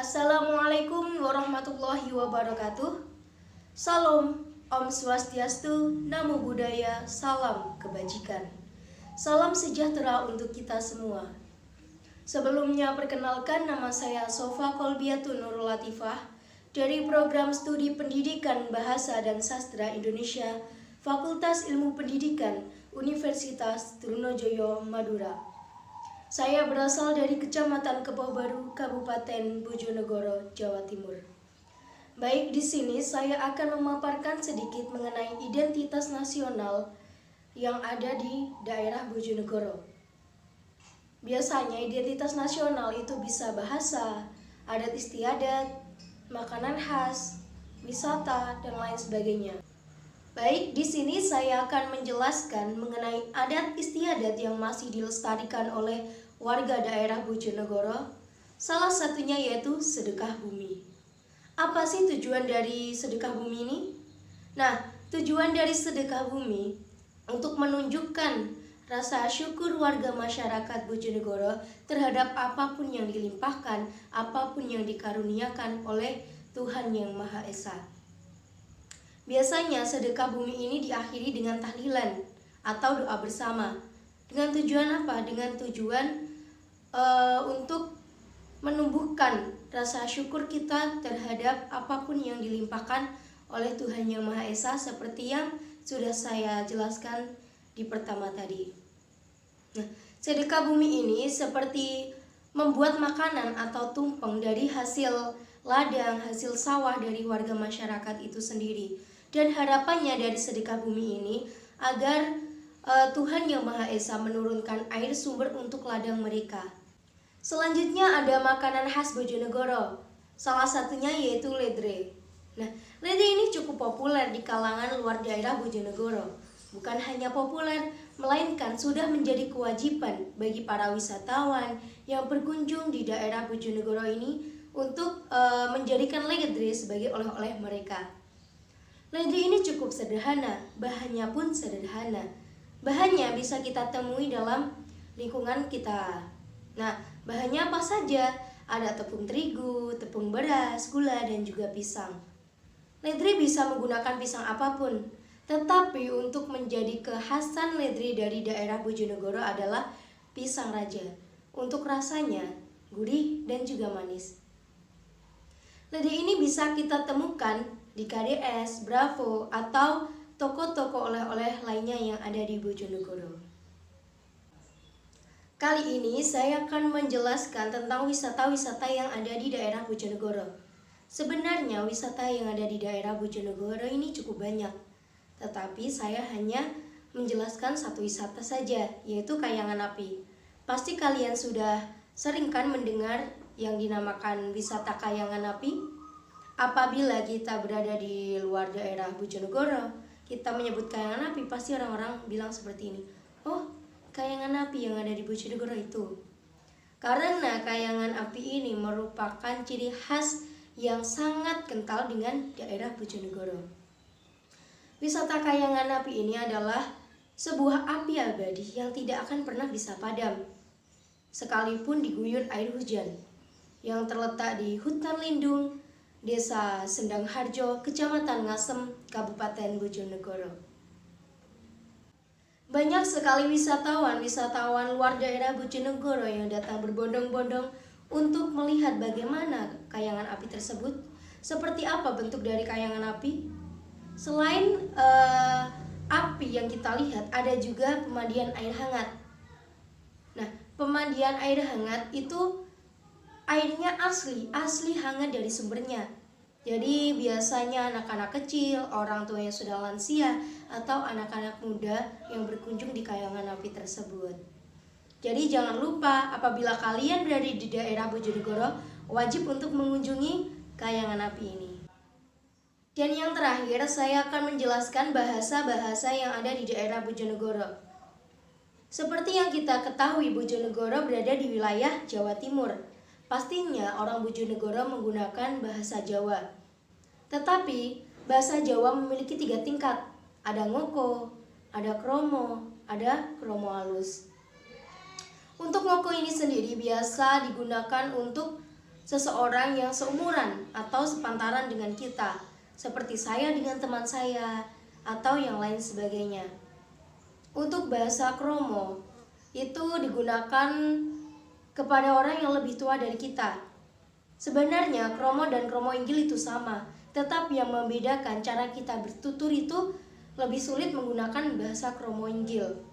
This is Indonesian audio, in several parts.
Assalamualaikum warahmatullahi wabarakatuh. Salam, Om Swastiastu, Namo Buddhaya, salam kebajikan. Salam sejahtera untuk kita semua. Sebelumnya perkenalkan, nama saya Sofa Kolbiatun Nurul Latifah dari Program Studi Pendidikan Bahasa dan Sastra Indonesia, Fakultas Ilmu Pendidikan, Universitas Trunojoyo, Madura. Saya berasal dari Kecamatan Kepau Baru, Kabupaten Bojonegoro, Jawa Timur. Baik, di sini saya akan memaparkan sedikit mengenai identitas nasional yang ada di daerah Bojonegoro. Biasanya identitas nasional itu bisa bahasa, adat istiadat, makanan khas, wisata, dan lain sebagainya. Baik, di sini saya akan menjelaskan mengenai adat istiadat yang masih dilestarikan oleh warga daerah Bojonegoro. Salah satunya yaitu sedekah bumi. Apa sih tujuan dari sedekah bumi ini? Nah, tujuan dari sedekah bumi untuk menunjukkan rasa syukur warga masyarakat Bojonegoro terhadap apapun yang dilimpahkan, apapun yang dikaruniakan oleh Tuhan Yang Maha Esa. Biasanya sedekah bumi ini diakhiri dengan tahlilan atau doa bersama. Dengan tujuan apa? Dengan tujuan untuk menumbuhkan rasa syukur kita terhadap apapun yang dilimpahkan oleh Tuhan Yang Maha Esa, seperti yang sudah saya jelaskan di pertama tadi. Nah, sedekah bumi ini seperti membuat makanan atau tumpeng dari hasil ladang, hasil sawah dari warga masyarakat itu sendiri. Dan harapannya dari sedekah bumi ini agar Tuhan Yang Maha Esa menurunkan air sumber untuk ladang mereka. Selanjutnya ada makanan khas Bojonegoro. Salah satunya yaitu ledre. Nah, ledre ini cukup populer di kalangan luar daerah Bojonegoro. Bukan hanya populer, melainkan sudah menjadi kewajiban bagi para wisatawan yang berkunjung di daerah Bojonegoro ini untuk menjadikan ledre sebagai oleh-oleh mereka. Ledre ini cukup sederhana, bahannya pun sederhana. Bahannya bisa kita temui dalam lingkungan kita. Nah, bahannya apa saja? Ada tepung terigu, tepung beras, gula, dan juga pisang. Ledre bisa menggunakan pisang apapun, tetapi untuk menjadi kekhasan ledre dari daerah Bojonegoro adalah pisang raja. Untuk rasanya gurih dan juga manis. Ledre ini bisa kita temukan di KDS, Bravo, atau toko-toko oleh-oleh lainnya yang ada di Bojonegoro. Kali ini saya akan menjelaskan tentang wisata-wisata yang ada di daerah Bojonegoro. Sebenarnya wisata yang ada di daerah Bojonegoro ini cukup banyak, tetapi saya hanya menjelaskan satu wisata saja, yaitu Kayangan Api. Pasti kalian sudah sering kan mendengar yang dinamakan wisata Kayangan Api? Apabila kita berada di luar daerah Bojonegoro, kita menyebut Kayangan Api, pasti orang-orang bilang seperti ini. Oh, Kayangan Api yang ada di Bojonegoro itu. Karena Kayangan Api ini merupakan ciri khas yang sangat kental dengan daerah Bojonegoro. Wisata Kayangan Api ini adalah sebuah api abadi yang tidak akan pernah bisa padam, sekalipun diguyur air hujan, yang terletak di hutan lindung Desa Sendang Harjo, Kecamatan Ngasem, Kabupaten Bojonegoro. Banyak sekali wisatawan luar daerah Bojonegoro yang datang berbondong-bondong untuk melihat bagaimana kayangan api tersebut. Seperti apa bentuk dari kayangan api? Selain api yang kita lihat, ada juga pemandian air hangat. Nah, pemandian air hangat itu airnya asli hangat dari sumbernya. Jadi biasanya anak-anak kecil, orang tua yang sudah lansia, atau anak-anak muda yang berkunjung di kayangan api tersebut. Jadi jangan lupa apabila kalian berada di daerah Bojonegoro, wajib untuk mengunjungi kayangan api ini. Dan yang terakhir, saya akan menjelaskan bahasa-bahasa yang ada di daerah Bojonegoro. Seperti yang kita ketahui, Bojonegoro berada di wilayah Jawa Timur. Pastinya orang Bojonegoro menggunakan bahasa Jawa. Tetapi bahasa Jawa memiliki 3 tingkat. Ada ngoko, ada kromo, ada kromo halus. Untuk ngoko ini sendiri biasa digunakan untuk seseorang yang seumuran atau sepantaran dengan kita, seperti saya dengan teman saya atau yang lain sebagainya. Untuk bahasa kromo itu digunakan kepada orang yang lebih tua dari kita. Sebenarnya kromo dan kromo inggil itu sama, tetapi yang membedakan cara kita bertutur itu lebih sulit menggunakan bahasa kromo inggil.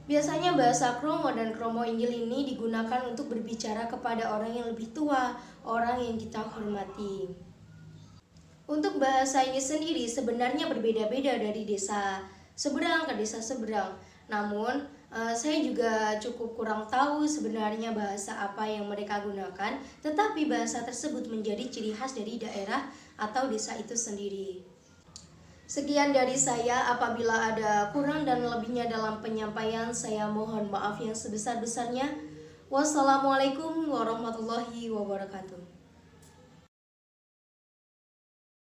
Biasanya bahasa kromo dan kromo inggil ini digunakan untuk berbicara kepada orang yang lebih tua, orang yang kita hormati. Untuk bahasa ini sendiri sebenarnya berbeda-beda dari desa seberang ke desa seberang. Namun, saya juga cukup kurang tahu sebenarnya bahasa apa yang mereka gunakan, tetapi bahasa tersebut menjadi ciri khas dari daerah atau desa itu sendiri. Sekian dari saya, apabila ada kurang dan lebihnya dalam penyampaian, saya mohon maaf yang sebesar-besarnya. Wassalamualaikum warahmatullahi wabarakatuh.